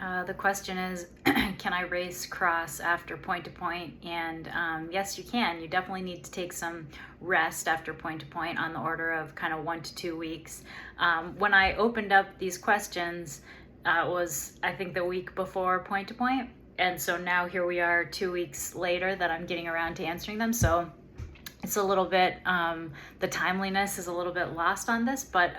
The question is, can I race cross after point to point? And yes, you can. You definitely need to take some rest after point to point on the order of kind of 1 to 2 weeks. When I opened up these questions, it was, I think, the week before point to point. And so now here we are 2 weeks later that I'm getting around to answering them. So it's a little bit, the timeliness is a little bit lost on this, but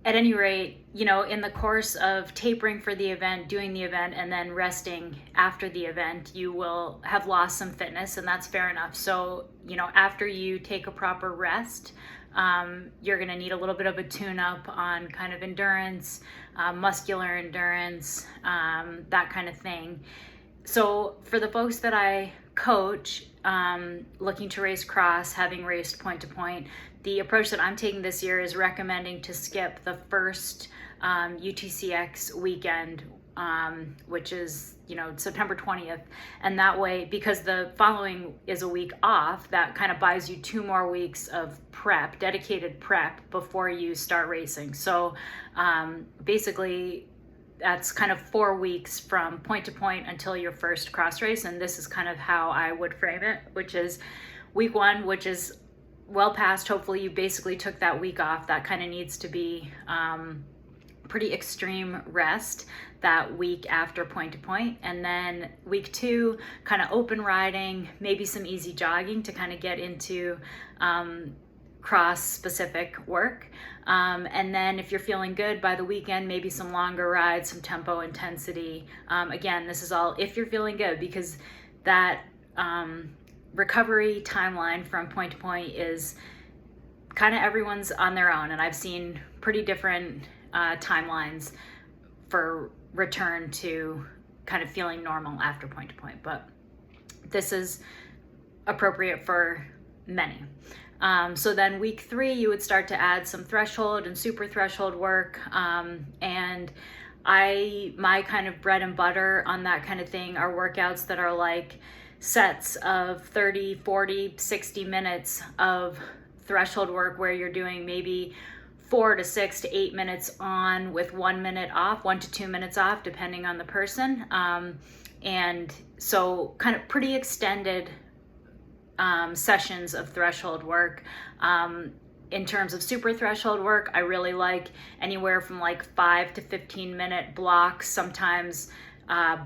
at any rate, in the course of tapering for the event, doing the event, and then resting after the event, you will have lost some fitness, and that's fair enough. So, after you take a proper rest, you're going to need a little bit of a tune-up on kind of endurance, muscular endurance, that kind of thing. So for the folks that I coach, looking to race cross, having raced point to point, the approach that I'm taking this year is recommending to skip the first UTCX weekend, which is September 20th, and that way, because the following is a week off, that kind of buys you 2 more weeks of prep, dedicated prep, before you start racing. So basically that's kind of 4 weeks from point to point until your first cross race, and this is kind of how I would frame it, which is week 1, which is well past. Hopefully you basically took that week off. That kind of needs to be pretty extreme rest that week after point to point. And then week 2, kind of open riding, maybe some easy jogging to kind of get into cross specific work. And then if you're feeling good by the weekend, maybe some longer rides, some tempo intensity. Again, this is all if you're feeling good, because that recovery timeline from point to point is kind of everyone's on their own, and I've seen pretty different timelines for return to kind of feeling normal after point to point, but this is appropriate for many. So then week 3, you would start to add some threshold and super threshold work, and my kind of bread and butter on that kind of thing are workouts that are like sets of 30, 40, 60 minutes of threshold work, where you're doing maybe 4 to 6 to 8 minutes on with 1 minute off, 1 to 2 minutes off, depending on the person. And so kind of pretty extended sessions of threshold work. In terms of super threshold work, I really like anywhere from like 5 to 15 minute blocks, sometimes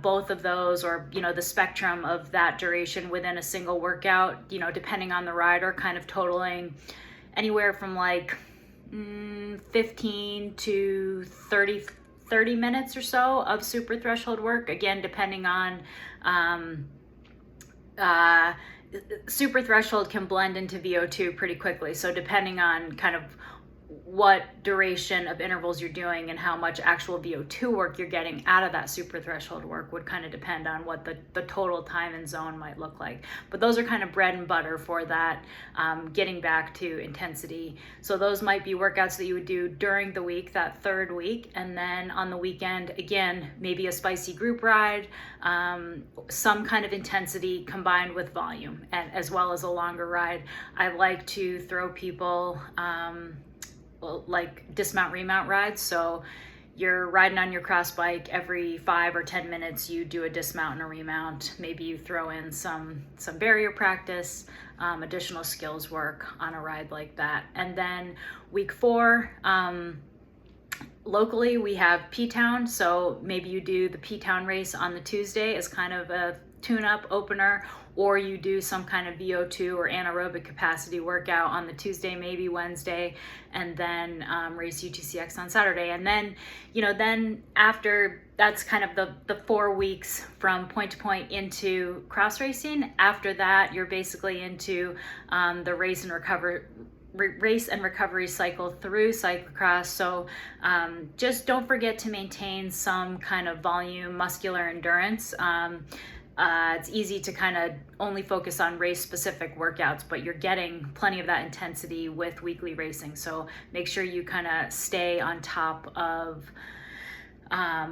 both of those, or the spectrum of that duration within a single workout, depending on the rider, kind of totaling anywhere from like 15 to 30 minutes or so of super threshold work, again depending on super threshold can blend into VO2 pretty quickly, so depending on kind of what duration of intervals you're doing and how much actual VO2 work you're getting out of that super threshold work would kind of depend on what the total time and zone might look like. But those are kind of bread and butter for that, getting back to intensity. So those might be workouts that you would do during the week, that 3rd week, and then on the weekend, again, maybe a spicy group ride, some kind of intensity combined with volume, and as well as a longer ride. I like to throw people like dismount remount rides. So you're riding on your cross bike, every 5 or 10 minutes you do a dismount and a remount. Maybe you throw in some barrier practice, additional skills work on a ride like that. And then week 4, locally we have P-Town, so maybe you do the P-Town race on the Tuesday as kind of a tune-up opener, or you do some kind of VO2 or anaerobic capacity workout on the Tuesday, maybe Wednesday, and then race UTCX on Saturday. And then, then after, that's kind of the 4 weeks from point to point into cross racing. After that, you're basically into the race and recovery cycle through cyclocross. So just don't forget to maintain some kind of volume, muscular endurance. It's easy to kind of only focus on race specific workouts, but you're getting plenty of that intensity with weekly racing. So make sure you kind of stay on top of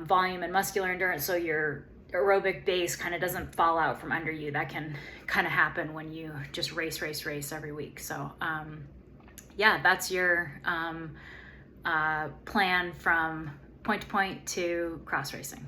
volume and muscular endurance, so your aerobic base kind of doesn't fall out from under you. That can kind of happen when you just race every week. So yeah, that's your plan from point to point to cross racing.